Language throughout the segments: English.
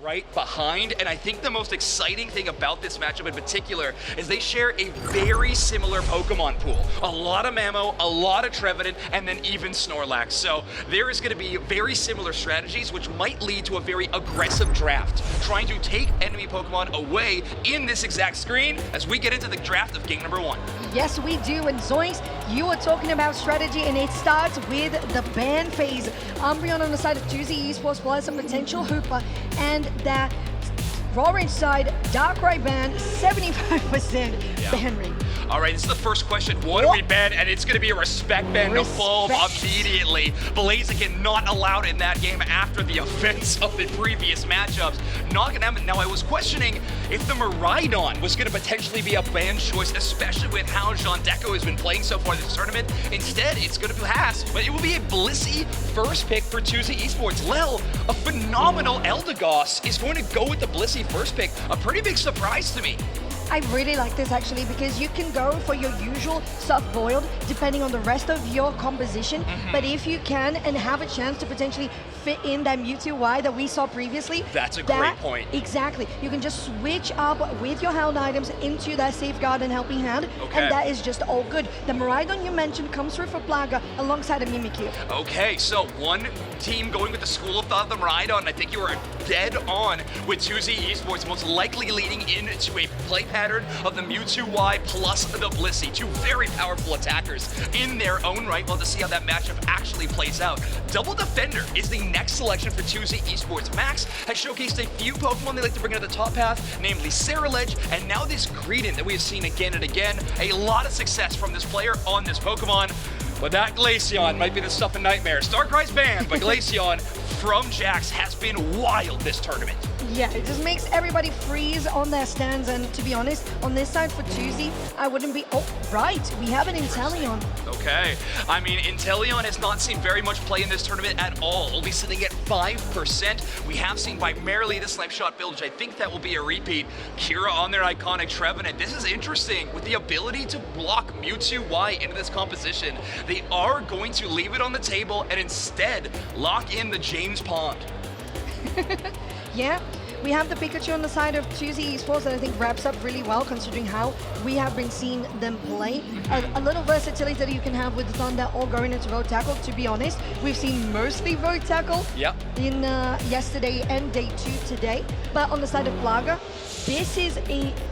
right behind, and I think the most exciting thing about this matchup in particular is they share a very similar Pokemon pool. A lot of Mamo, a lot of Trevenant, and then even Snorlax. So there is going to be very similar strategies, which might lead to a very aggressive draft, trying to take enemy Pokemon away in this exact screen as we get into the draft of game number 1. Yes, we do. And Zoinks, you were talking about strategy, and it starts with the ban phase. Umbreon on the side of Tuzzy Esports plus a potential Hooper, and that Orange side, Darkrai ban, 75% ban rate. All right, this is the first question. What do we ban? And it's going to be a respect ban to Bulb immediately. Blaziken not allowed in that game after the offense of the previous matchups. Not going to happen. Now, I was questioning if the Miraidon was going to potentially be a ban choice, especially with how Jean Deco has been playing so far this tournament. Instead, it's going to pass, but it will be a Blissey first pick for Tuzzy Esports. Lel, a phenomenal Eldegoss, is going to go with the Blissey first pick. A pretty big surprise to me. I really like this actually because you can go for your usual soft boiled depending on the rest of your composition. But if you can and have a chance to potentially fit in that Mewtwo Y that we saw previously, that's a great point. Exactly. You can just switch up with your held items into that Safeguard and Helping Hand, and that is just all good. The Miraidon you mentioned comes through for Plaga alongside a Mimikyu. Okay, so one team going with the school of thought of the Miraidon. I think you were dead on with Tuzzy Esports, most likely leading into a play pattern of the Mewtwo Y plus the Blissey. Two very powerful attackers in their own right. We'll have to see how that matchup actually plays out. Double Defender is the next selection for Tuzzy Esports. Max has showcased a few Pokemon they like to bring into the top half, namely Ceruledge, and now this Greedent that we have seen again and again. A lot of success from this player on this Pokemon. But that Glaceon might be the stuff of nightmares. Darkrai's banned, but Glaceon from Jax has been wild this tournament. Yeah, it just makes everybody freeze on their stands, and to be honest, on this side for Tuzzy, I wouldn't be... Oh, right, we have an Inteleon. Okay, I mean, Inteleon has not seen very much play in this tournament at all, only sitting at 5%. We have seen primarily the Snipe Shot build, which I think that will be a repeat. Kira on their iconic Trevenant. This is interesting, with the ability to block Mewtwo Y into this composition. They are going to leave it on the table and instead lock in the James Pond. Yeah, we have the Pikachu on the side of Tuzzy Esports that I think wraps up really well considering how we have been seeing them play. A little versatility that you can have with Thunder or going into Road Tackle. To be honest, we've seen mostly Road Tackle in yesterday and day 2 today. But on the side of Plaga, this is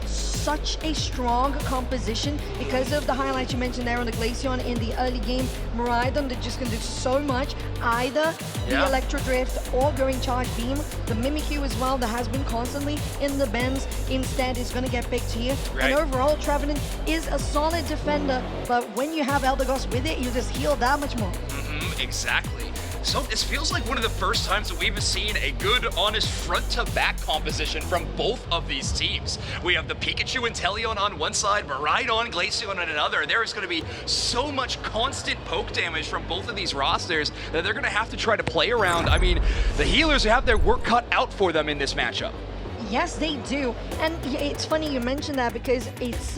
such a strong composition because of the highlights you mentioned there on the Glaceon in the early game. Miraidon, they're just going to do so much, either the Electro Drift or going Charge Beam. The Mimikyu as well that has been constantly in the bends instead is going to get picked here. And overall, Trevenant is a solid defender, but when you have Eldegoss with it, you just heal that much more. Exactly. So this feels like one of the first times that we've seen a good, honest front-to-back composition from both of these teams. We have the Pikachu and Inteleon on one side, Miraidon, Glaceon on another. There is going to be so much constant poke damage from both of these rosters that they're going to have to try to play around. I mean, the healers have their work cut out for them in this matchup. Yes, they do. And it's funny you mentioned that because it's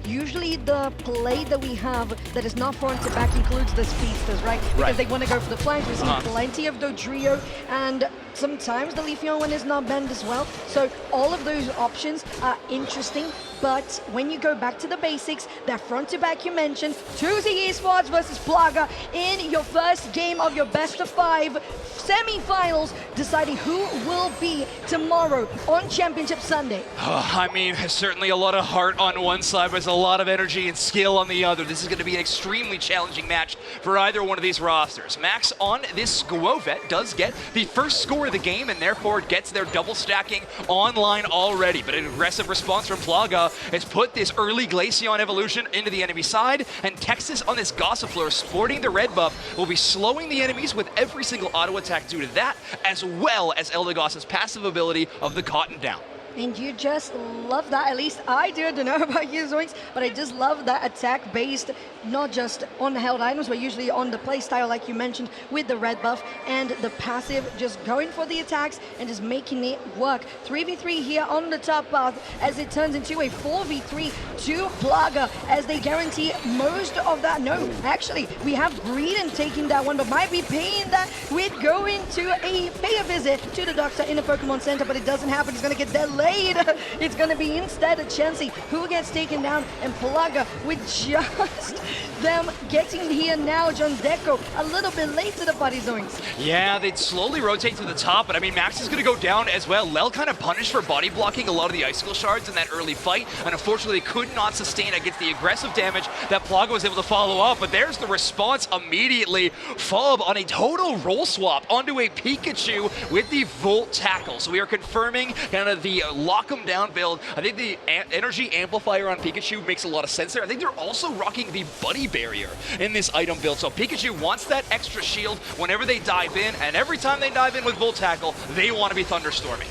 usually the play that we have that is not front to back includes the speedsters, right? Because they want to go for the flanks. We've seen plenty of Dodrio, and sometimes the Leafeon one is not banned as well. So all of those options are interesting. But when you go back to the basics, that front to back you mentioned, Tuzzy Esports versus Plaga in your first game of your best of 5 semifinals, deciding who will be tomorrow on Championship Sunday. I mean, there's certainly a lot of heart on one side, but there's a lot of energy and skill on the other. This is going to be an extremely challenging match for either one of these rosters. Max on this Squovet does get the first score of the game, and therefore gets their double stacking online already. But an aggressive response from Plaga has put this early Glaceon evolution into the enemy side, and Texas on this Gossifleur sporting the red buff will be slowing the enemies with every single auto attack due to that, as well as Eldegoss's passive ability of the Cotton Down. And you just love that, at least I do. I don't know about you, Zoinks, but I just love that attack based not just on the held items, but usually on the play style, like you mentioned, with the red buff and the passive, just going for the attacks and just making it work. 3v3 here on the top path as it turns into a 4v3 to PLAGA as they guarantee most of that. No, actually, we have Greedent taking that one, but might be paying that with going to pay a visit to the doctor in the Pokemon Center, but it doesn't happen. He's going to get delayed. It's going to be instead a Chansey who gets taken down, and PLAGA with just them getting here now. John Deco a little bit late to the party, Zoinks. Yeah, they'd slowly rotate to the top, but I mean, Max is going to go down as well. Lel kind of punished for body blocking a lot of the Icicle Shards in that early fight, and unfortunately could not sustain against the aggressive damage that PLAGA was able to follow up, but there's the response immediately. Fob on a total roll swap onto a Pikachu with the Volt Tackle. So we are confirming kind of the lock 'em down build. I think the energy amplifier on Pikachu makes a lot of sense there. I think they're also rocking the Buddy Barrier in this item build. So Pikachu wants that extra shield whenever they dive in, and every time they dive in with Volt Tackle, they want to be thunderstorming.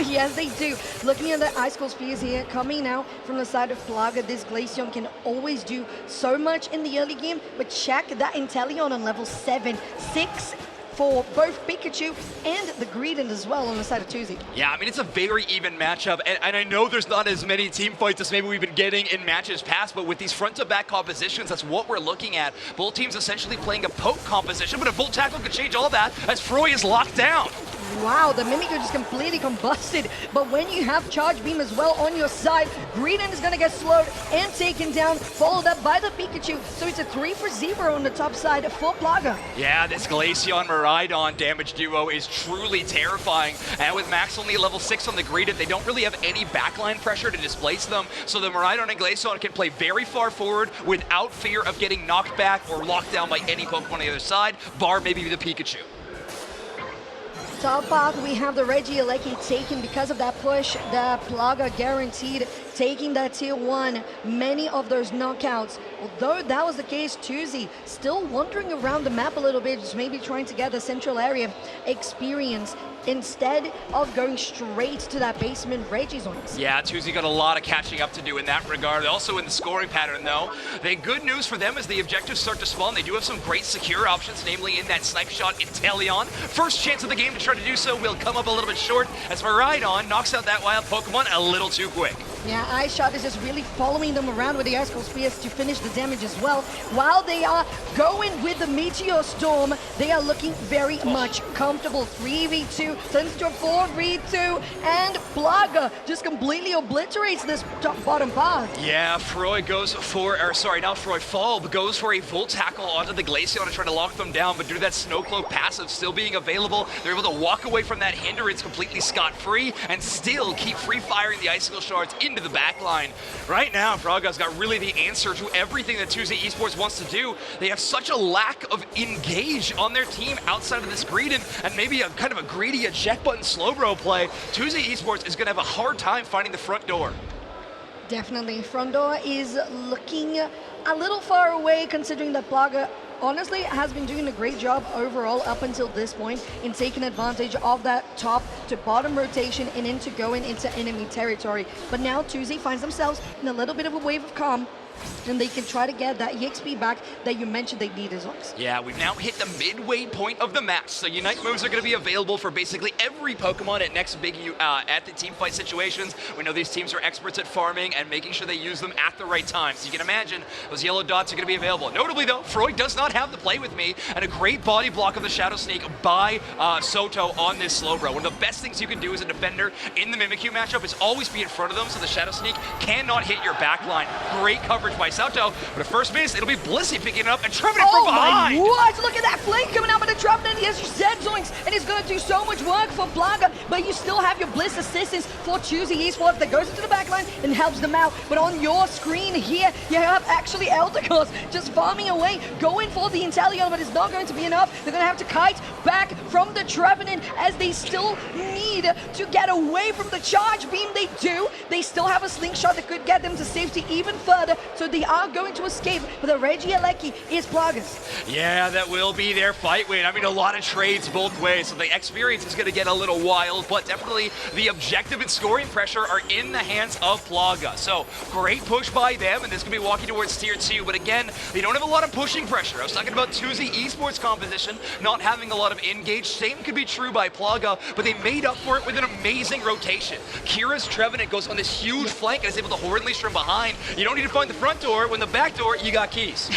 Yes, they do. Looking at the Icicle Spears here, coming now from the side of PLAGA, this Glaceon can always do so much in the early game, but check that Inteleon on level 7, 6 for both Pikachu and the Greedent as well on the side of Tuzzy. Yeah, I mean, it's a very even matchup, and I know there's not as many team fights as maybe we've been getting in matches past, but with these front-to-back compositions, that's what we're looking at. Both teams essentially playing a poke composition, but a Volt Tackle could change all that as Froy is locked down. Wow, the Mimikyu just completely combusted. But when you have Charge Beam as well on your side, Greedent is going to get slowed and taken down, followed up by the Pikachu. So it's a 3-for-0 on the top side for PLAGA. Yeah, this Glaceon Miraidon damage duo is truly terrifying. And with Max only level 6 on the Greedent, they don't really have any backline pressure to displace them. So the Miraidon and Glaceon can play very far forward without fear of getting knocked back or locked down by any Pokemon on the other side, bar maybe the Pikachu. Top path, we have the Regieleki taken because of that push. The PLAGA guaranteed taking that tier 1, many of those knockouts. Although that was the case, Tuzzy still wandering around the map a little bit, just maybe trying to get the central area experience instead of going straight to that basement Reggie zones. Yeah, Tuzzy got a lot of catching up to do in that regard. Also in the scoring pattern, though, the good news for them is the objectives start to spawn. They do have some great secure options, namely in that snipe shot Inteleon. First chance of the game to try to do so will come up a little bit short as Miraidon knocks out that wild Pokemon a little too quick. Yeah, Ice Shot is just really following them around with the Icicle Spears to finish the damage as well. While they are going with the Meteor Storm, they are looking very much comfortable. 3v2 turns to a 4v2, and PLAGA just completely obliterates this bottom path. Yeah, Froy goes for, or sorry, not Froy, Fob goes for a Volt Tackle onto the Glaceon to try to lock them down, but due to that Snow Cloak passive still being available, they're able to walk away from that hindrance completely scot-free and still keep free-firing the Icicle Shards into the back line. Right now, PLAGA's got really the answer to everything that Tuzzy Esports wants to do. They have such a lack of engage on their team outside of this Greedent and maybe a kind of a greedy eject button slow bro play. Tuzzy Esports is going to have a hard time finding the front door. Definitely. Front door is looking a little far away considering that PLAGA honestly has been doing a great job overall up until this point in taking advantage of that top to bottom rotation and into going into enemy territory. But now Tuzzy finds themselves in a little bit of a wave of calm, and they can try to get that EXP back that you mentioned they need as well. Yeah, we've now hit the midway point of the match, so Unite moves are going to be available for basically every Pokemon at next big at the team fight situations. We know these teams are experts at farming and making sure they use them at the right time, so you can imagine those yellow dots are going to be available. Notably though, Freud does not have the play with me, and a great body block of the Shadow Sneak by Soto on this Slowbro. One of the best things you can do as a defender in the Mimikyu matchup is always be in front of them so the Shadow Sneak cannot hit your back line. Great coverage by Soto, but at first miss, it'll be Blissey picking it up and Trevenant from behind. What? Look at that flame coming out by the Trevenant. He has Z-Zoinks, and he's going to do so much work for PLAGA, but you still have your Bliss assistance for Tuzzy Esports that goes into the back line and helps them out. But on your screen here, you have actually Eldegoss just farming away, going for the Inteleon, but it's not going to be enough. They're going to have to kite back from the Trevenant as they still need to get away from the charge beam. They do. They still have a slingshot that could get them to safety even further. So they are going to escape, but the Reggie LAIC is PLAGA's. Yeah, that will be their fight win. I mean, a lot of trades both ways, so the experience is going to get a little wild, but definitely the objective and scoring pressure are in the hands of PLAGA. So great push by them, and this could be walking towards tier 2, but again, they don't have a lot of pushing pressure. I was talking about Tuzzy Esports composition not having a lot of engage. Same could be true by PLAGA, but they made up for it with an amazing rotation. Kira's Trevenant goes on this huge flank and is able to horde unleash from behind. You don't need to find the front door. When the back door, you got keys.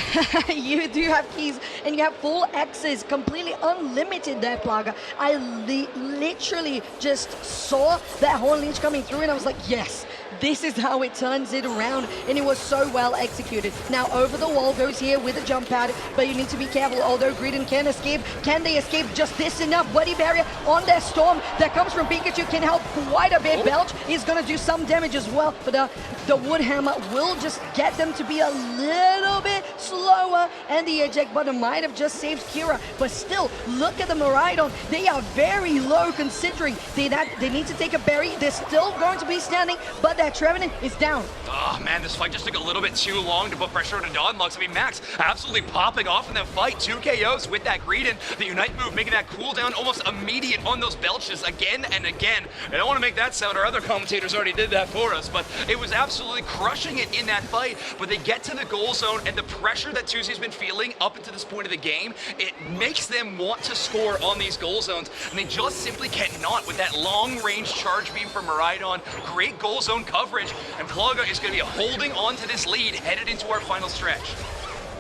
You do have keys, and you have full X's, completely unlimited there, PLAGA. I literally just saw that horn leech coming through, and I was like, yes, this is how it turns it around, and it was so well executed. Now over the wall goes here with a jump pad, but you need to be careful. Although Greedon can escape, can they escape just this enough? Bloody barrier on their storm that comes from Pikachu can help quite a bit. Belch is going to do some damage as well, but the wood hammer will just get them to be a little bit slower, and the eject button might have just saved Kira. But still, look at the Miraidon. They are very low considering they need to take a berry. They're still going to be standing, but that Trevenant is down. Oh man, this fight just took a little bit too long to put pressure on the Dawnlocks. I mean, Max absolutely popping off in that fight. 2 KOs with that Greedon. The Unite move making that cooldown almost immediate on those Belches again and again. I don't want to make that sound, our other commentators already did that for us, but it was absolutely crushing it in that fight. But they get to the goal zone, and the pressure that Tuzzy's been feeling up until this point of the game, it makes them want to score on these goal zones, and they just simply cannot with that long-range charge beam from Miraidon. Great goal zone coverage, and PLAGA is going to be holding on to this lead headed into our final stretch.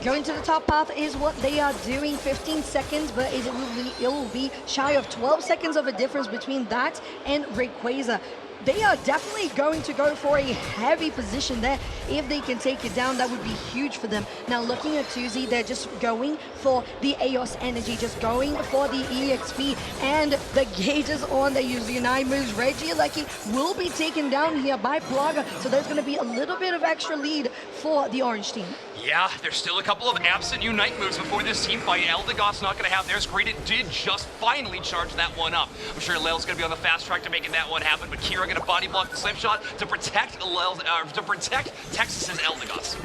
Going to the top path is what they are doing. 15 seconds, but it will be shy of 12 seconds of a difference between that and Rayquaza. They are definitely going to go for a heavy position there. If they can take it down, that would be huge for them. Now looking at Tuzzy, they're just going for the Eos energy, just going for the EXP, and the gauges on. They use the Unite moves. Reggie LAIC will be taken down here by PLAGA, so there's going to be a little bit of extra lead for the orange team. Yeah, there's still a couple of absent Unite moves before this team fight. Eldegoss not going to have theirs. Greedon did just finally charge that one up. I'm sure Lel's going to be on the fast track to making that one happen, but Kira going to body block the Slipshot to protect Texas's Eldegoss.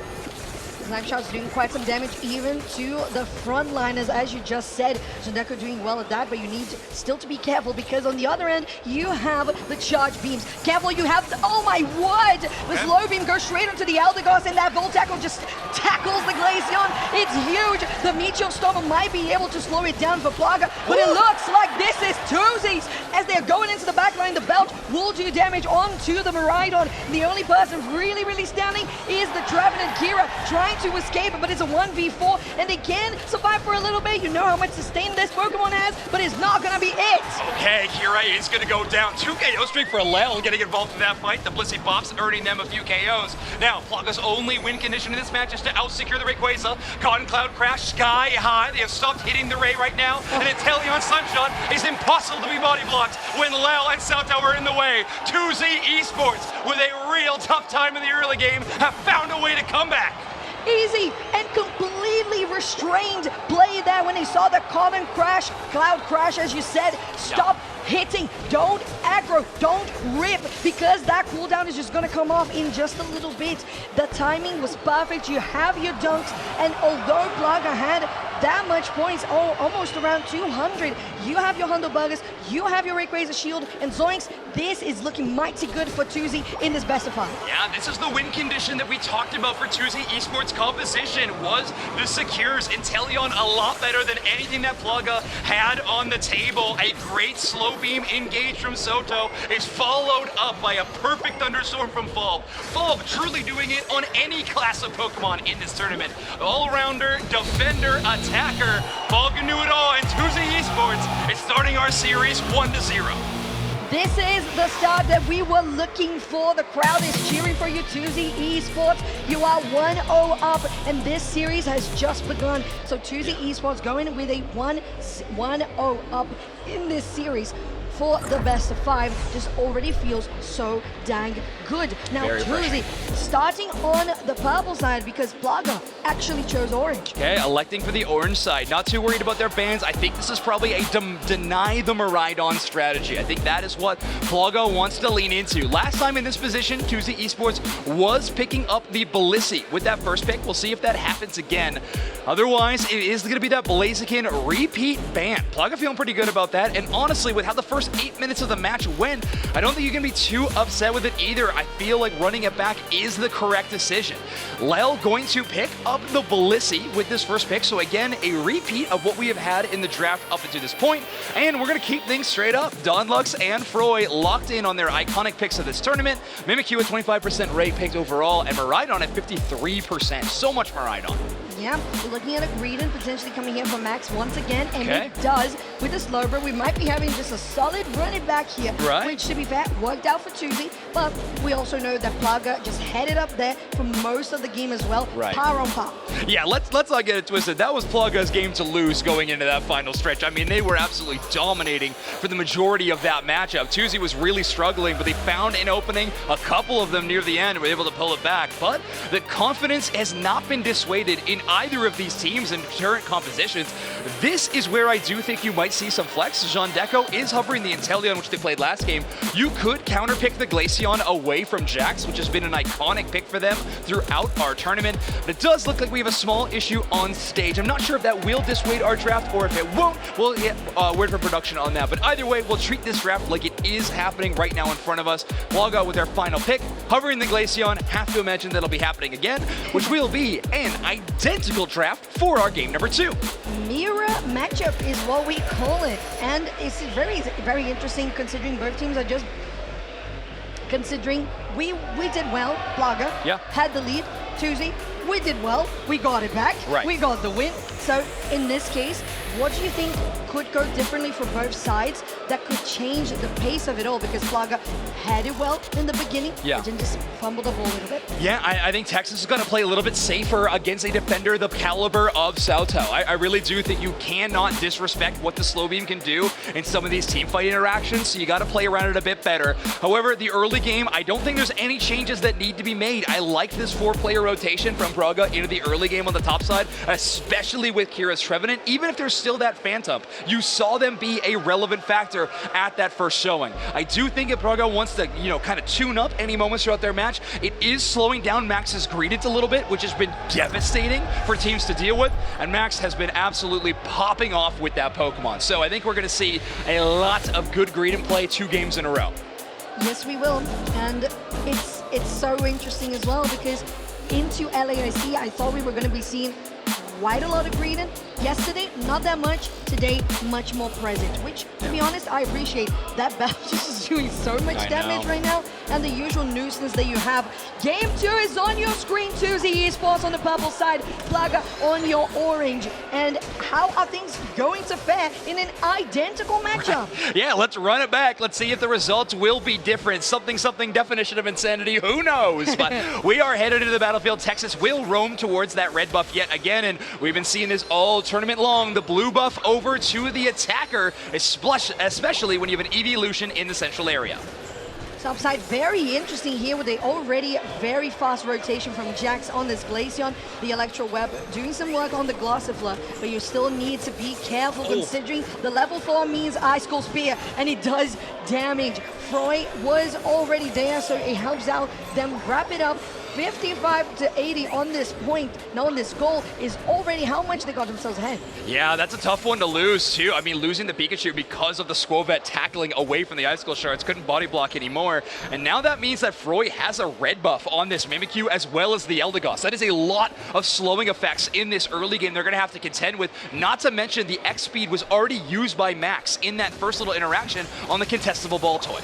Slapshot's doing quite some damage even to the frontliners, as you just said. Zendeko doing well at that, but you need still to be careful because on the other end, you have the charge beams. Careful, you have the, oh my word! The slow beam goes straight into the Eldegoss, and that Volt Tackle just tackles the Glaceon. It's huge. The Meteor Storm might be able to slow it down for PLAGA, but it looks like this is Tuzzy's as they're going into the backline. The Belt will do damage onto the Miraidon. The only person really standing is the Trevenant. Kira trying to escape, but it's a 1v4, and they can survive for a little bit. You know how much sustain this Pokemon has, but it's not gonna be it. Okay, Kira is gonna go down. 2 KO streak for Lel, getting involved in that fight. The Blissey Bops earning them a few KOs. Now, PLAGA's only win condition in this match is to out-secure the Rayquaza. Cotton Cloud Crash sky high. They have stopped hitting the Ray right now, and Inteleon Sunshot is impossible to be body blocked when Lel and Salto are in the way. Tuzzy Esports, with a real tough time in the early game, have found a way to come back. Easy and completely restrained play there when they saw the Cloud Crash, as you said. Stop hitting, don't aggro, don't rip, because that cooldown is just gonna come off in just a little bit. The timing was perfect. You have your dunks, and although PLAGA had that much points, almost around 200, you have your Hundo Buggers, you have your Rayquaza shield, and Zoinks, this is looking mighty good for Tuzzy in this best of 5. Yeah, this is the win condition that we talked about for Tuzzy Esports composition, was the secures. Inteleon a lot better than anything that PLAGA had on the table. A great slow beam engage from Soto is followed up by a perfect thunderstorm from Fulb. Fulb truly doing it on any class of Pokemon in this tournament. All-rounder, defender, attacker. Fulb can do it all, and Tuzzy Esports is starting our series 1-0. This is the start that we were looking for. The crowd is cheering for you, Tuzzy Esports. You are 1-0 up, and this series has just begun. So Tuzzy Esports going with a 1-0 up in this series. for the best of 5 just already feels so dang good. Now, Tuzzy, starting on the purple side because PLAGA actually chose orange. Okay, electing for the orange side. Not too worried about their bans. I think this is probably a deny the Maridon strategy. I think that is what PLAGA wants to lean into. Last time in this position, Tuzzy Esports was picking up the Blissey with that first pick. We'll see if that happens again. Otherwise, it is going to be that Blaziken repeat ban. PLAGA feeling pretty good about that. And honestly, with how the first 8 minutes of the match went, I don't think you can be too upset with it either. I feel like running it back is the correct decision. Lyle going to pick up the Blissey with this first pick. So again, a repeat of what we have had in the draft up until this point. And we're going to keep things straight up. Donlux and Froy locked in on their iconic picks of this tournament. Mimikyu at 25% rate picked overall, and Maridon at 53%. So much Maridon. Yeah, we're looking at a Greedon potentially coming in for Max once again, and it does. With the Slowbro, we might be having just a solid running back here, which, to be fair, worked out for Tuzzy, but we also know that PLAGA just headed up there for most of the game as well. Power on power. Yeah, let's not get it twisted. That was PLAGA's game to lose going into that final stretch. I mean, they were absolutely dominating for the majority of that matchup. Tuzzy was really struggling, but they found an opening, a couple of them near the end, and were able to pull it back. But the confidence has not been dissuaded in either of these teams in current compositions. This is where I do think you might see some flex. Jean Deco is hovering the Inteleon, which they played last game. You could counterpick the Glaceon away from Jax, which has been an iconic pick for them throughout our tournament. But it does look like we have a small issue on stage. I'm not sure if that will dissuade our draft or if it won't. We'll get word from production on that. But either way, we'll treat this draft like it is happening right now in front of us. PLAGA with their final pick, hovering the Glaceon. Have to imagine that'll be happening again, which will be an identical draft for our game number 2. Mirror matchup is what we call it, and it's very interesting considering both teams are just considering we did well. PLAGA had the lead. Tuzzy, we did well. We got it back. We got the win. So in this case, what do you think could go differently for both sides that could change the pace of it all? Because PLAGA had it well in the beginning, but then just fumbled the ball a little bit. Yeah, I think Texas is going to play a little bit safer against a defender the caliber of Sauto. I really do think you cannot disrespect what the slow beam can do in some of these team fight interactions, so you got to play around it a bit better. However, the early game, I don't think there's any changes that need to be made. I like this 4-player rotation from PLAGA into the early game on the top side, especially with Kira's Trevenant. Even if there's still that Phantom, you saw them be a relevant factor at that first showing. I do think if PLAGA wants to, kind of tune up any moments throughout their match, it is slowing down Max's Greedent a little bit, which has been devastating for teams to deal with, and Max has been absolutely popping off with that Pokemon. So I think we're going to see a lot of good Greedent play 2 games in a row. Yes, we will, and it's so interesting as well because into LAIC, I thought we were going to be seeing quite a lot of Greedent. Yesterday, not that much. Today, much more present, which, to be honest, I appreciate. That Balthus is doing so much damage right now, and the usual nuisance that you have. Game 2 is on your screen. Tuzzy Esports on the purple side, PLAGA on your orange. And how are things going to fare in an identical matchup? Yeah, let's run it back. Let's see if the results will be different. Something definition of insanity. Who knows? But we are headed into the battlefield. Texas will roam towards that red buff yet again, and we've been seeing this all tournament long. The blue buff over to the attacker, especially when you have an evolution in the central area. Topside, very interesting here with the already very fast rotation from Jax on this Glaceon. The Electro Web doing some work on the Glossifleur, but you still need to be careful considering the level 4 means Ice Cold Spear, and it does damage. Froy was already there, so it helps out them wrap it up. 55 to 80 on this point. Now on this goal is already how much they got themselves ahead. Yeah, that's a tough one to lose too. I mean, losing the Pikachu because of the Squovet tackling away from the Icicle Shards, couldn't body block anymore. And now that means that Froy has a red buff on this Mimikyu as well as the Eldegoss. That is a lot of slowing effects in this early game they're going to have to contend with. Not to mention the X speed was already used by Max in that first little interaction on the contestable ball toy.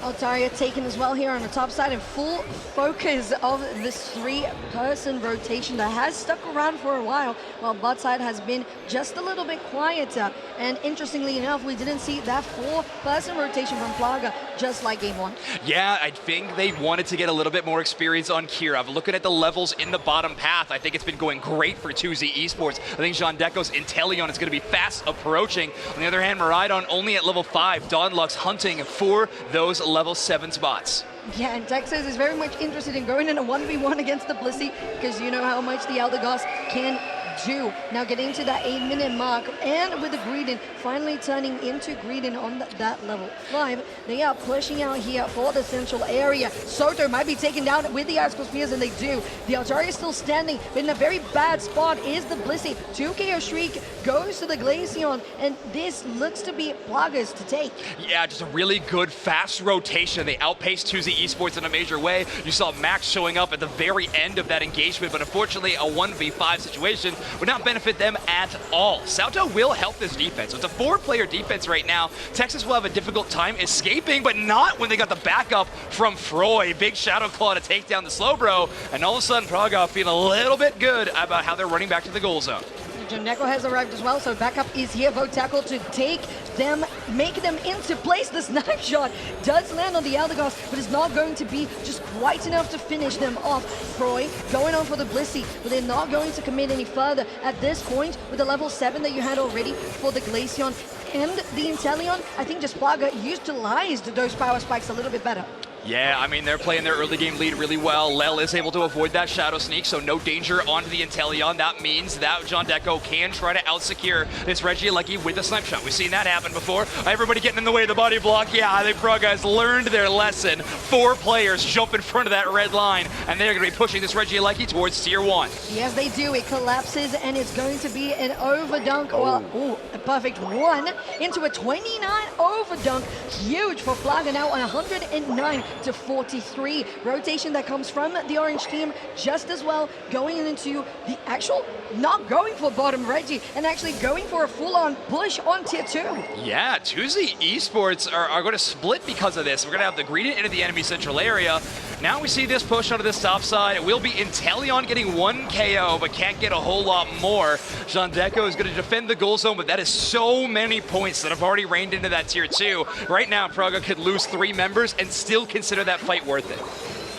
Altaria taken as well here on the top side in full focus of this 3-person rotation that has stuck around for a while bot side has been just a little bit quieter. And interestingly enough, we didn't see that 4-person rotation from PLAGA just like game 1. Yeah, I think they wanted to get a little bit more experience on Kira. Looking at the levels in the bottom path, I think it's been going great for Tuzzy Esports. I think Jean-Deco's Inteleon is going to be fast approaching. On the other hand, Maridon only at level 5. Dawnlux hunting for those level 7 spots. Yeah, and Texas is very much interested in going in a 1v1 against the Blissey because you know how much the Elder Gods can do. Now getting to that 8-minute mark, and with the Greedin finally turning into Greedin on that level 5, they are pushing out here for the central area. Soto might be taken down with the Icicle Spears, and they do. The Altaria is still standing, but in a very bad spot is the Blissey. 2 KO Shriek goes to the Glaceon, and this looks to be PLAGA's to take. Yeah, just a really good fast rotation. They outpaced Tuzzy Esports in a major way. You saw Max showing up at the very end of that engagement, but unfortunately a 1v5 situation would not benefit them at all. Sauto will help this defense. So it's a 4-player defense right now. Texas will have a difficult time escaping, but not when they got the backup from Froy. Big Shadow Claw to take down the Slowbro, and all of a sudden PLAGA feeling a little bit good about how they're running back to the goal zone. Jean-Deco has arrived as well, so backup is here. Vote Tackle to take them, make them into place. The snipe shot does land on the Elder Gods, but it's not going to be just quite enough to finish them off. Froy going on for the Blissey, but they're not going to commit any further at this point with the level 7 that you had already for the Glaceon and the Inteleon. I think just PLAGA utilized those power spikes a little bit better. Yeah, I mean, they're playing their early game lead really well. Lel is able to avoid that Shadow Sneak, so no danger onto the Inteleon. That means that Jean-Deco can try to out-secure this Regieleki with a snipe shot. We've seen that happen before. Everybody getting in the way of the body block. Yeah, I think PLAGA has learned their lesson. 4 players jump in front of that red line, and they're going to be pushing this Regieleki towards tier 1. Yes, they do. It collapses, and it's going to be an overdunk. Well, a perfect 1 into a 29 overdunk. Huge for PLAGA now on 109 to 43. Rotation that comes from the orange team just as well, going into the actual, not going for bottom Reggie, and actually going for a full-on push on tier 2. Yeah, Tuzzy Esports are going to split because of this. We're going to have the Greedin into the enemy central area. Now we see this push onto this top side. It will be Inteleon getting 1 KO, but can't get a whole lot more. Jean-Deco is going to defend the goal zone, but that is so many points that have already rained into that tier 2. Right now, PLAGA could lose 3 members and still consider that fight worth it.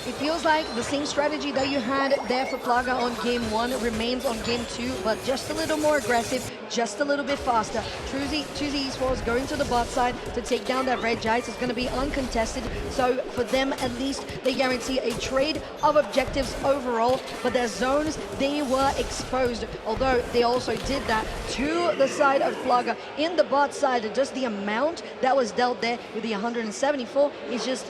It feels like the same strategy that you had there for PLAGA on game 1 remains on game 2, but just a little more aggressive, just a little bit faster. Tuzzy Esports going to the bot side to take down that red Giants is going to be uncontested, so for them at least they guarantee a trade of objectives overall, but their zones, they were exposed, although they also did that to the side of PLAGA. In the bot side, just the amount that was dealt there with the 174 is just,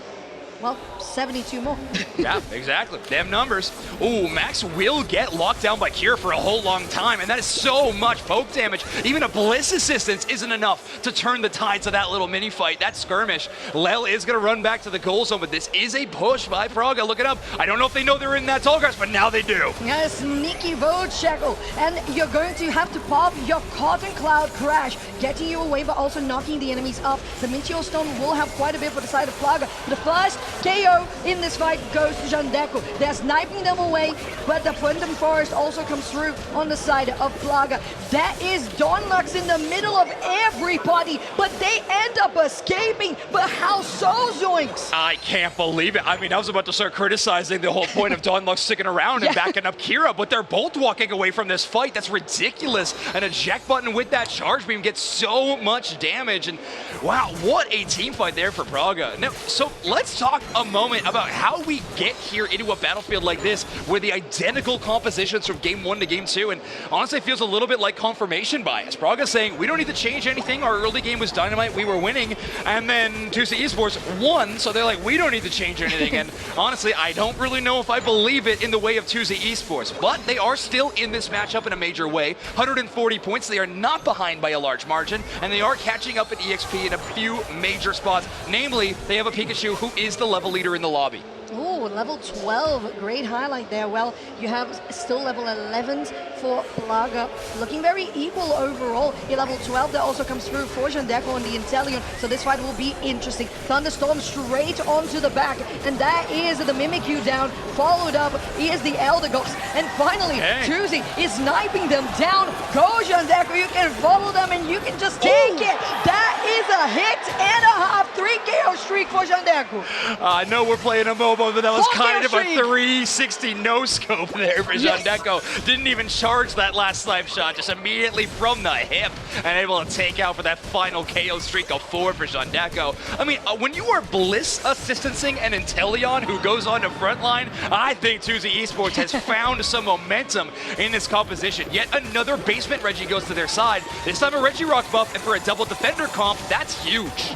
well, 72 more. Yeah, exactly. Them numbers. Ooh, Max will get locked down by Kira for a whole long time, and that is so much poke damage. Even a Bliss assistance isn't enough to turn the tides of that little mini fight. That skirmish. Lel is going to run back to the goal zone, but this is a push by PLAGA. Look it up. I don't know if they know they're in that tall grass, but now they do. Yeah, sneaky vote shackle, and you're going to have to pop your Cotton Cloud Crash, getting you away, but also knocking the enemies up. The Meteor Stone will have quite a bit for the side of PLAGA. The first KO in this fight goes to Jean-Deco. They're sniping them away, but the Phantom Forest also comes through on the side of PLAGA. That is Dawnlux in the middle of everybody, but they end up escaping. But how so, Zoinks? I can't believe it. I mean, I was about to start criticizing the whole point of Dawnlux sticking around and backing up Kira, but they're both walking away from this fight. That's ridiculous. An eject button with that charge beam gets so much damage, and wow, what a team fight there for PLAGA. Now, so let's talk a moment about how we get here into a battlefield like this where the identical compositions from game 1 to game 2, and honestly it feels a little bit like confirmation bias. PLAGA saying we don't need to change anything, our early game was dynamite, we were winning, and then Tuzzy Esports won, so they're like, we don't need to change anything. And honestly, I don't really know if I believe it in the way of Tuzzy Esports, but they are still in this matchup in a major way. 140 points, they are not behind by a large margin, and they are catching up at EXP in a few major spots. Namely, they have a Pikachu who is the level leader in the lobby. Oh, level 12, great highlight there. Well, you have still level 11s for PLAGA, looking very equal overall. In level 12, that also comes through for Jandeko and the Inteleon, so this fight will be interesting. Thunderstorm straight onto the back, and that is the Mimikyu down, followed up is the Eldegoss, and finally, Tuzzy is sniping them down. Go Jandeko, you can follow them and you can just take it. That is a hit and a half, 3 KO streak for Jandeko. I know we're playing a MOBA, but that was kind of a 360 no-scope there for Jandeko. Didn't even charge that last snipe shot, just immediately from the hip and able to take out for that final KO streak of 4 for Jandeko. I mean, when you are Bliss assistancing an Inteleon who goes on to frontline, I think Tuzzy Esports has found some momentum in this composition. Yet another basement Reggie goes to their side. This time a Reggie Rock buff, and for a double defender comp, that's huge.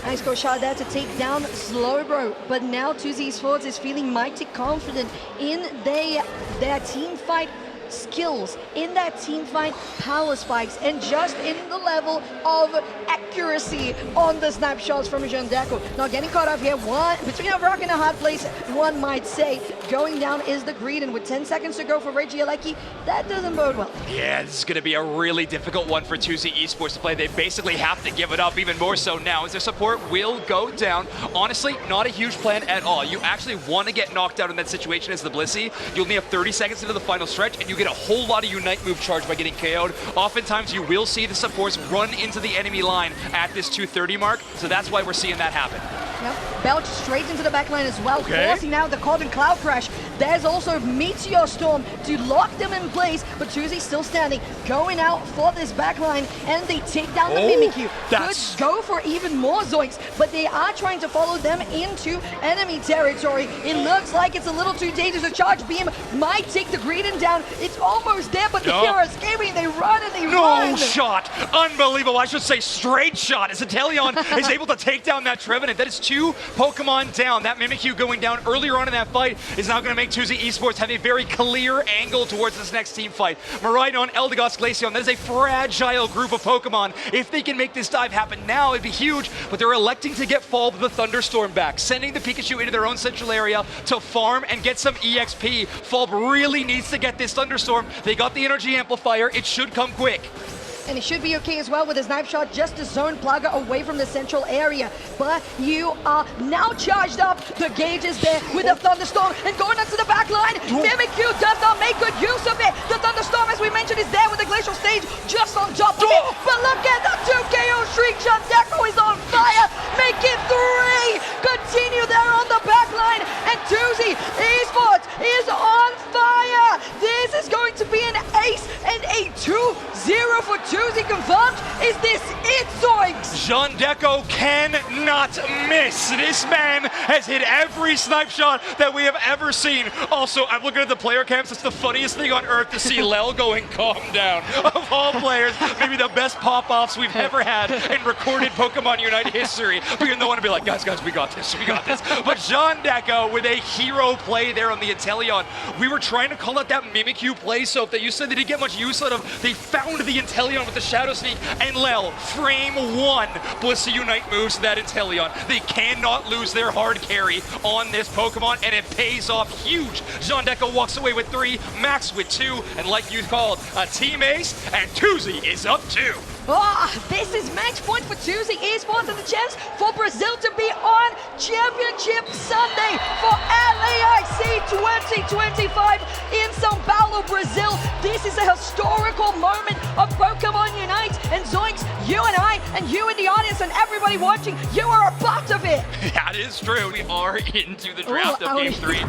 Nice go shot there to take down Slowbro, but now Tuzzy Esports is feeling mighty confident in their team fight skills, in that team fight power spikes, and just in the level of accuracy on the snapshots from Jandeko. Now getting caught up here, between a rock and a hard place, one might say. Going down is the greed, and with 10 seconds to go for Reggie LAIC, that doesn't bode well. Yeah, this is going to be a really difficult one for Tuzzy Esports to play. They basically have to give it up, even more so now, as their support will go down. Honestly, not a huge plan at all. You actually want to get knocked out in that situation as the Blissey. You only have 30 seconds into the final stretch, and you get a whole lot of Unite move charge by getting KO'd. Oftentimes, you will see the supports run into the enemy line at this 230 mark, so that's why we're seeing that happen. Yep, Belch straight into the backline as well, forcing now the Carbon Cloud Crash. There's also Meteor Storm to lock them in place, but Tuzzy still standing, going out for this backline, and they take down the Mimikyu. Could go for even more zoinks, but they are trying to follow them into enemy territory. It looks like it's a little too dangerous. A charge beam might take the Greedent down. It's almost there, but they are escaping. They run and they run. No shot. Unbelievable. I should say straight shot as Inteleon is able to take down that Trevenant. That is 2 Pokemon down. That Mimikyu going down earlier on in that fight is now going to make Tuzzy Esports have a very clear angle towards this next team fight. Miraidon, Eldegoss, Glaceon, that is a fragile group of Pokemon. If they can make this dive happen now, it'd be huge, but they're electing to get Fall the Thunderstorm back, sending the Pikachu into their own central area to farm and get some EXP. Fall really needs to get this Thunderstorm. They got the energy amplifier. It should come quick. And it should be okay as well with a snipe shot just to zone PLAGA away from the central area. But you are now charged up. The gauge is there with a Thunderstorm and going onto the back line. Mimikyu does not make good use of it. The Thunderstorm, as we mentioned, is there with the Glacial Stage just on top of it. But look at the 2 KO streak. Jandeko is on fire. Make it 3. Continue there on the back line. And Tuzzy Esports is on fire. This is going to be an ace and a 2-0 for Tuzzy confirmed. Is this it, Zoinks? Jandeko cannot miss. This man has hit every snipe shot that we have ever seen. Also, I'm looking at the player camps. It's the funniest thing on earth to see Lel going calm down. Of all players, maybe the best pop-offs we've ever had in recorded Pokemon Unite history. But you're the one to be like, guys, we got this, we got this. But Jandeko with a hero play there on the Inteleon. We were trying to call out that Mimikyu play, so if you said they didn't get much use out of, they found the Inteleon with the Shadow Sneak, and Lel, frame 1, Blissey Unite moves to that Inteleon. They cannot lose their hard carry on this Pokemon, and it pays off huge. Jandeko walks away with 3, Max with 2, and like you called, a team ace, and Tuzzy is up 2. This is match point for Tuzzy Esports and the chance for Brazil to be on Championship Sunday for LAIC 2025 in São Paulo, Brazil. This is a historical moment of Pokemon Unite, and Zoinks, you and I, and you in the audience, and everybody watching, you are a part of it. That is true. We are into the draft of Game 3.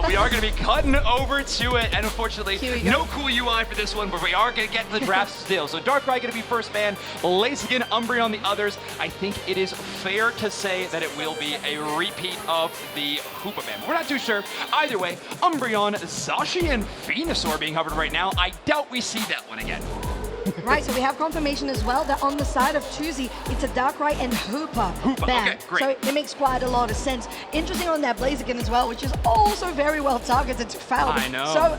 We are going to be cutting over to it, and unfortunately, no cool UI for this one, but we are going to get to the draft still. So Darkrai going to be first man, LAIC and Umbreon the others. I think it is fair to say that it will be a repeat of the Hoopa Man. We're not too sure. Either way, Umbreon, Zashi, and Venusaur being covered right now. I doubt we see that one again. Right, so we have confirmation as well that on the side of Tuzzy, it's a Darkrai and Hoopa ban. Okay, great. So it makes quite a lot of sense. Interesting on that Blaziken as well, which is also very well targeted to Falcon. I know. So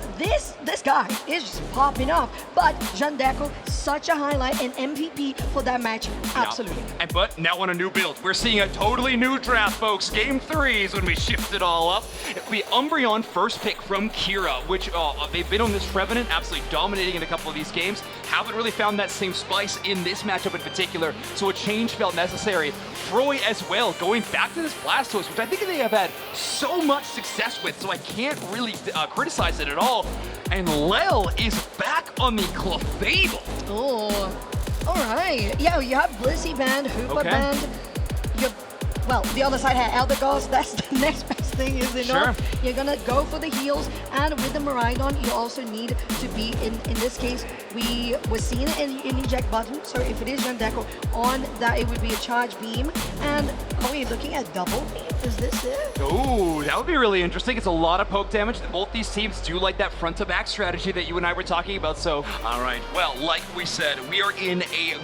this guy is just popping off. But Jandeko, such a highlight and MVP for that match. Absolutely. Yeah. But now on a new build, we're seeing a totally new draft, folks. Game 3 is when we shift it all up. It'll be Umbreon first pick from Kira, which they've been on this Revenant, absolutely dominating in a couple of these games. Haven't really found that same spice in this matchup in particular, so a change felt necessary. Froy as well, going back to this Blastoise, which I think they have had so much success with, so I can't really criticize it at all. And Lel is back on the Clefable. Oh, all right. Yeah, you have Blissey band, Hoopa band. Well, the other side had Eldegoss. That's the next best thing, is it not? Sure. You're gonna go for the heals, and with the Miraidon, you also need to be in this case. We were seeing it in eject button, so if it is Jandeko on that, it would be a charge beam. And are we looking at double beam? Is this it? Ooh, that would be really interesting. It's a lot of poke damage. Both these teams do like that front to back strategy that you and I were talking about. So, all right. Well, like we said, we are in a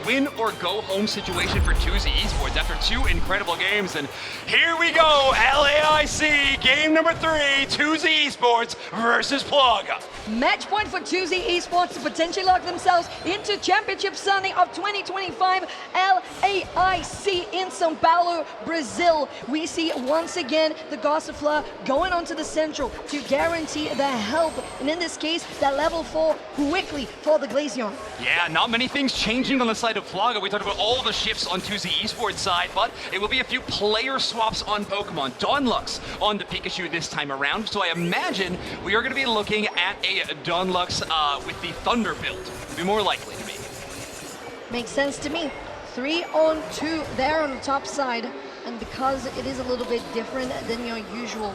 win or go home situation for Tuzzy Esports after 2 incredible games. And here we go, LAIC, game number 3, Tuzzy Esports versus PLAGA. Match point for Tuzzy Esports to potentially lock themselves into Championship Sunday of 2025 LAIC in São Paulo, Brazil. We see once again the Gossifleur going onto the central to guarantee the help, and in this case, that level 4 quickly for the Glaceon. Yeah, not many things changing on the side of PLAGA. We talked about all the shifts on Tuzzy Esports side, but it will be a few player swaps on Pokemon. Donlux on the Pikachu this time around, so I imagine we are going to be looking at a Donlux with the Thunder build. Be more likely to be. Makes sense to me. 3-on-2 there on the top side, and because it is a little bit different than your usual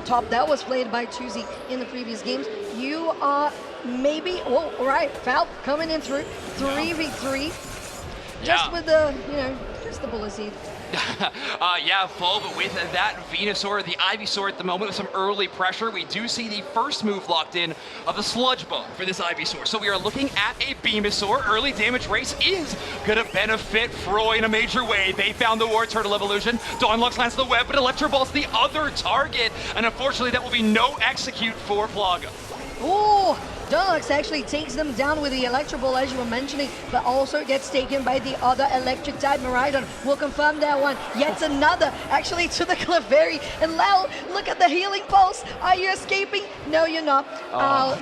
top that was played by Tuzzy in the previous games, you are maybe, oh, all right, Fal coming in through 3v3, just with the, just the bullet seed. Yeah, full, but with that Venusaur, the Ivysaur at the moment with some early pressure, we do see the first move locked in of the Sludge Bomb for this Ivysaur. So we are looking at a Venusaur. Early damage race is going to benefit Froy in a major way. They found the War Turtle evolution. Donlux lands the web, but Electro Ball's the other target, and unfortunately that will be no execute for PLAGA. Oh, Donlux actually takes them down with the Electro Ball, as you were mentioning, but also gets taken by the other electric type. Miraidon will confirm that one. Yet another, actually, to the Clefairy. And Lau, look at the healing pulse. Are you escaping? No, you're not.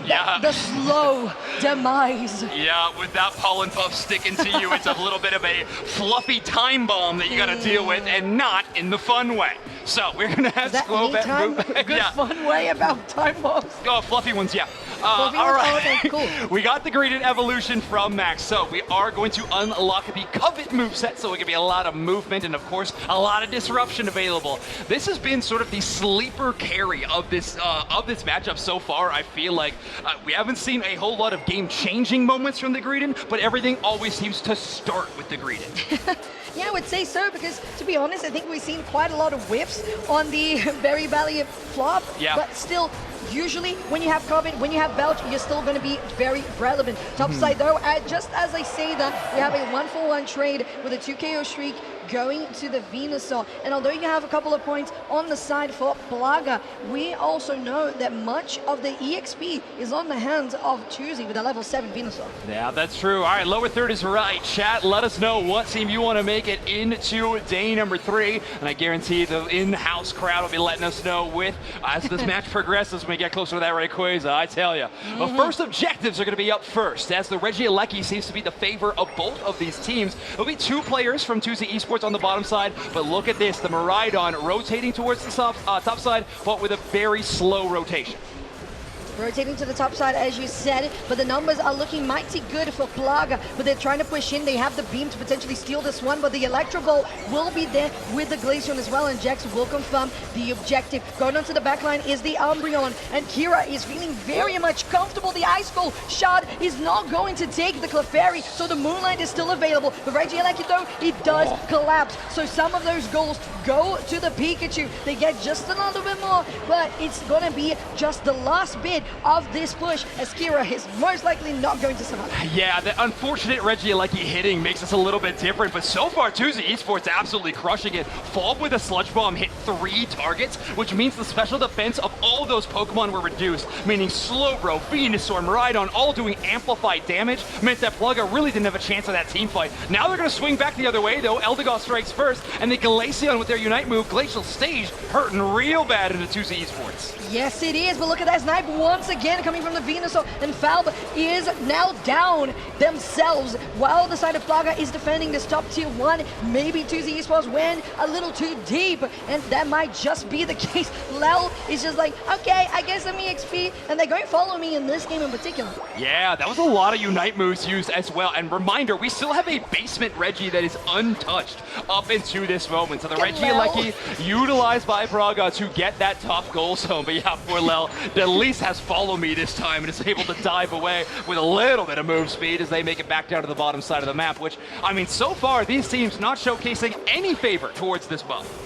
Yeah. The slow demise. Yeah, with that pollen puff sticking to you, it's a little bit of a fluffy time bomb that you got to deal with, and not in the fun way. So we're going to have to go back. Good fun way about time bombs. Oh, fluffy ones, yeah. All right, cool. We got the graded evolution from Max, so we are going to unlock the Covet moveset, so it can be a lot of movement and, of course, a lot of disruption available. This has been sort of the sleeper carry of this matchup so far. I feel like we haven't seen a whole lot of game-changing moments from the Greedent, but everything always seems to start with the Greedent. Yeah, I would say so, because to be honest, I think we've seen quite a lot of whiffs on the Berry Valley flop, but still, usually when you have Covet, when you have Belch, you're still going to be very relevant. Topside though, just as I say that, we have a 1-for-1 trade with a 2KO streak going to the Venusaur. And although you have a couple of points on the side for PLAGA, we also know that much of the EXP is on the hands of Tuzzy with a level 7 Venusaur. Yeah, that's true. All right, lower third is right. Chat, let us know what team you want to make it into day number 3. And I guarantee the in-house crowd will be letting us know with as this match progresses when we get closer to that Rayquaza, I tell you. But first objectives are going to be up first, as the Regieleki seems to be the favor of both of these teams. It'll be 2 players from Tuzzy Esports on the bottom side, but look at this, the Miraidon rotating towards the top side, but with a very slow rotation. Rotating to the top side, as you said, but the numbers are looking mighty good for PLAGA, but they're trying to push in. They have the beam to potentially steal this one, but the Electro Ball will be there with the Glaceon as well, and Jax will confirm the objective. Going onto the backline is the Umbreon, and Kira is feeling very much comfortable. The Ice Skull Shard is not going to take the Clefairy, so the Moonlight is still available. The Regieleki, though, it does collapse, so some of those goals go to the Pikachu. They get just a little bit more, but it's going to be just the last bit of this push, as Kira is most likely not going to survive. Yeah, the unfortunate Reggie like hitting makes us a little bit different, but so far Tuzzy Esports absolutely crushing it. Falb with a sludge bomb hit 3 targets, which means the special defense of all those Pokemon were reduced, meaning Slowbro, Venusaur, Miraidon all doing amplified damage, meant that PLAGA really didn't have a chance in that team fight. Now they're going to swing back the other way though. Eldegoss strikes first, and the Glaceon with their Unite move, Glacial Stage, hurting real bad into Tuzzy Esports. Yes, it is, but look at that snipe once again coming from the Venusaur, and Falb is now down themselves while the side of PLAGA is defending this top tier 1. Maybe Tuzzy Esports went a little too deep, and that might just be the case. Lel is just like, okay, I guess I'm EXP, and they're going to follow me in this game in particular. Yeah, that was a lot of Unite moves used as well, and reminder, we still have a basement Reggie that is untouched up into this moment. So the Reggie Lecky utilized by PLAGA to get that top goal zone, but yeah, poor Lel at least has follow me this time and is able to dive away with a little bit of move speed as they make it back down to the bottom side of the map, which, I mean, so far these teams not showcasing any favor towards this buff.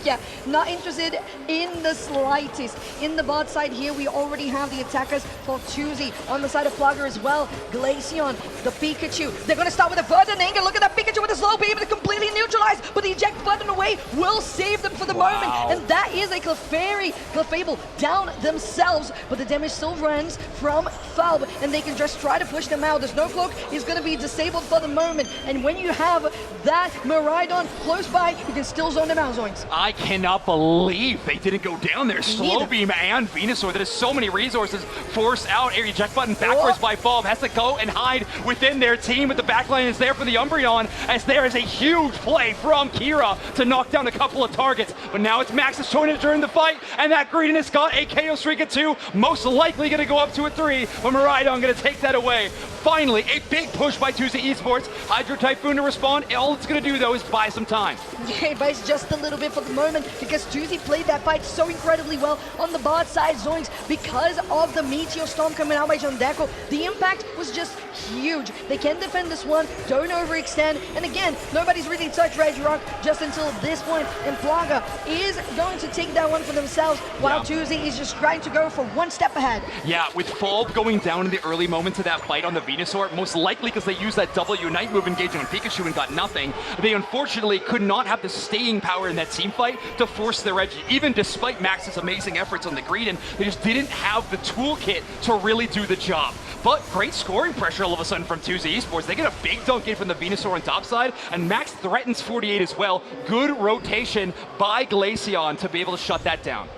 Yeah, not interested in the slightest. In the bot side here, we already have the attackers for Tuzzy. On the side of PLAGA as well, Glaceon, the Pikachu. They're going to start with a Verdant Anger. Look at that Pikachu with a slow beam to completely neutralize, but the eject button away will save them for the moment. And that is a Clefable down themselves, but the damage still runs from Falb, and they can just try to push them out. The Snowcloak is going to be disabled for the moment, and when you have that Miraidon close by, you can still zone them out. I cannot believe they didn't go down there. Slow Beam and Venusaur, that is so many resources forced out. Air eject button backwards by Falb, has to go and hide within their team, but the backline is there for the Umbreon, as there is a huge play from Kira to knock down a couple of targets. But now it's Max's joining during the fight, and that Greediness got a KO streak at 2, most likely going to go up to a 3, but Miraidon going to take that away. Finally, a big push by Tuzzy Esports. Hydro Typhoon to respond. All it's going to do, though, is buy some time. Yeah, it buys just a little bit for the moment, because Tuzzy played that fight so incredibly well on the bot side zones because of the Meteor Storm coming out by Jandeko. The impact was just huge. They can defend this one, don't overextend, and again, nobody's really touched Regirock just until this point, and PLAGA is going to take that one for themselves, while Tuzzy is just trying to go for one step ahead. Yeah, with Falb going down in the early moments of that fight on the Venusaur, most likely because they used that double Unite move engaging on Pikachu and got nothing, they unfortunately could not have the staying power in that team fight to force the Reggie. Even despite Max's amazing efforts on the Greedin, they just didn't have the toolkit to really do the job. But great scoring pressure all of a sudden from Tuzzy Esports. They get a big dunk in from the Venusaur on top side, and Max threatens 48 as well. Good rotation by Glaceon to be able to shut that down.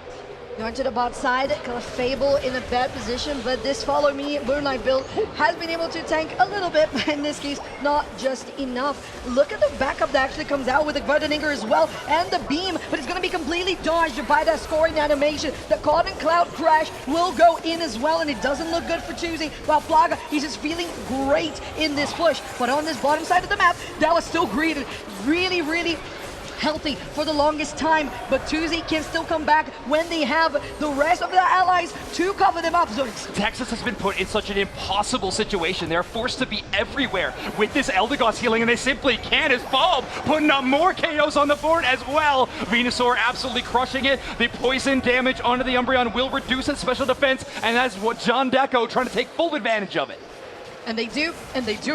Going to the bot side, Clefable in a bad position, but this Follow Me Moonlight build has been able to tank a little bit, but in this case, not just enough. Look at the backup that actually comes out with the Verdant Anger as well, and the beam, but it's going to be completely dodged by that scoring animation. The Cotton Cloud Crash will go in as well, and it doesn't look good for Tuzzy, while PLAGA, he's just feeling great in this push. But on this bottom side of the map, that was still greeted really healthy for the longest time, but Tuzzy can still come back when they have the rest of their allies to cover them up. Texas has been put in such an impossible situation. They're forced to be everywhere with this Eldegoss healing, and they simply can't, as Falb putting up more KOs on the board as well. Venusaur absolutely crushing it. The poison damage onto the Umbreon will reduce its special defense, and that's what Jandeko trying to take full advantage of it. And they do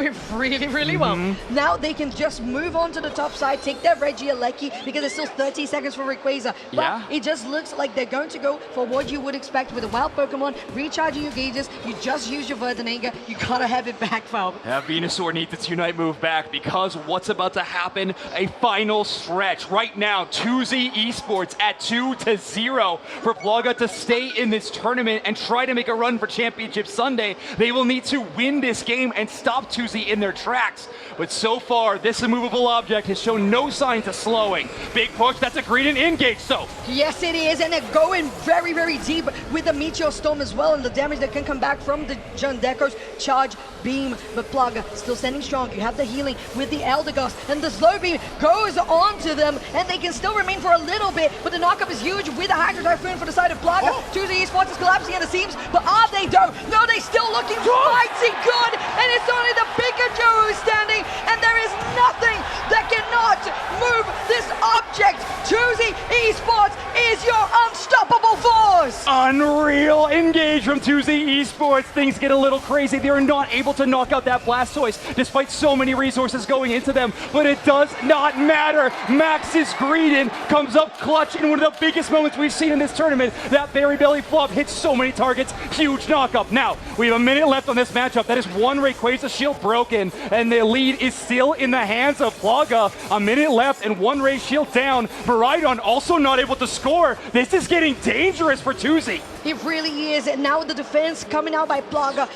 it really well. Now they can just move on to the top side, take that Regieleki, because it's still 30 seconds for Rayquaza. But it just looks like they're going to go for what you would expect with a wild Pokemon, recharging your gauges. You just use your Verdant Anger, you gotta have it back, Falb. Yeah, Venusaur needs its Unite move back, because what's about to happen, a final stretch. Right now, Tuzzy Esports at 2-0 for PLAGA to stay in this tournament and try to make a run for Championship Sunday. They will need to win this game and stop Tuzzy in their tracks. But so far, this immovable object has shown no signs of slowing. Big push, that's a Greedin engage, so. Yes, it is, and they're going very deep with the Meteor Storm as well, and the damage that can come back from the Jandeko's Charge Beam. But PLAGA still standing strong. You have the healing with the Eldegoss, and the Slow Beam goes on to them, and they can still remain for a little bit, but the knockup is huge with the Hydro Typhoon for the side of PLAGA. Tuzzy Esports is collapsing at the seams, but are they though? No, they still looking mighty good, and it's only the Pikachu who's standing, and there is nothing that cannot move this object. Tuzzy Esports is your unstoppable force. Unreal engage from Tuzzy Esports. Things get a little crazy. They are not able to knock out that Blastoise despite so many resources going into them, but it does not matter. Max's Greedent comes up clutch in one of the biggest moments we've seen in this tournament. That Berry Belly flop hits so many targets. Huge knockup. Now, we have a minute left on this matchup. That is one Rayquaza shield broken, and the lead is still in the hands of PLAGA. A minute left and one Ray shield down. Miraidon also not able to score. This is getting dangerous for Tuzzy. It really is, and now the defense coming out by PLAGA.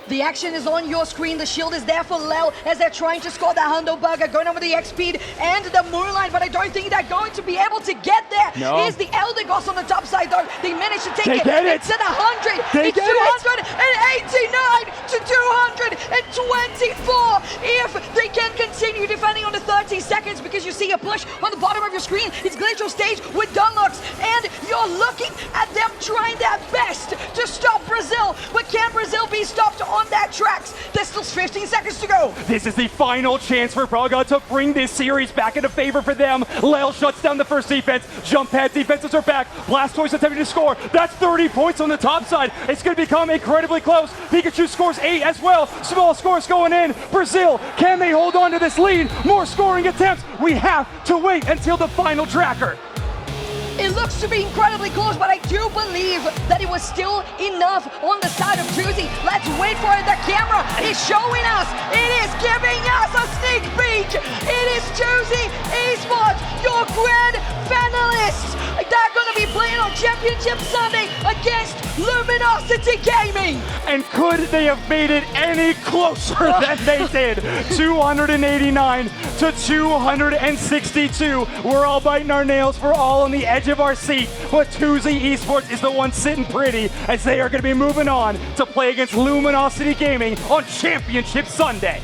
The action is on your screen. The shield is there for Lel as they're trying to score that Hundo Burger, going over the X-Speed and the Moonlight, but I don't think they're going to be able to get there. No. Here's the Eldegoss on the top side, though. They managed to take They it. get it. It's at 100. They It's get it. 289 to 224. If they can continue defending on the 30 seconds, because you see a push on the bottom of your screen. It's Glacial Stage with Dunlocks, and you're looking at them trying their best to stop Brazil, but can Brazil be stopped on that tracks? There's still 15 seconds to go. This is the final chance for PLAGA to bring this series back into favor for them. Lel shuts down the first defense. Jump pad defenses are back. Blastoise attempting to score. That's 30 points on the top side. It's going to become incredibly close. Pikachu scores 8 as well. Small scores going in. Brazil, can they hold on to this lead? More scoring attempts. We have to wait until the final tracker. It looks to be incredibly close, but I do believe that it was still enough on the side of Tuzzy. Let's wait for it. The camera is showing us. It is giving us a sneak peek. It is Tuzzy Esports, your grand finalists. They're going to be playing on Championship Sunday against Luminosity Gaming. And could they have made it any closer than they did? 289 to 262. We're all biting our nails. We're all on the edge of our seat. But Tuzzy Esports is the one sitting pretty, as they are going to be moving on to play against Luminosity Gaming on Championship Sunday.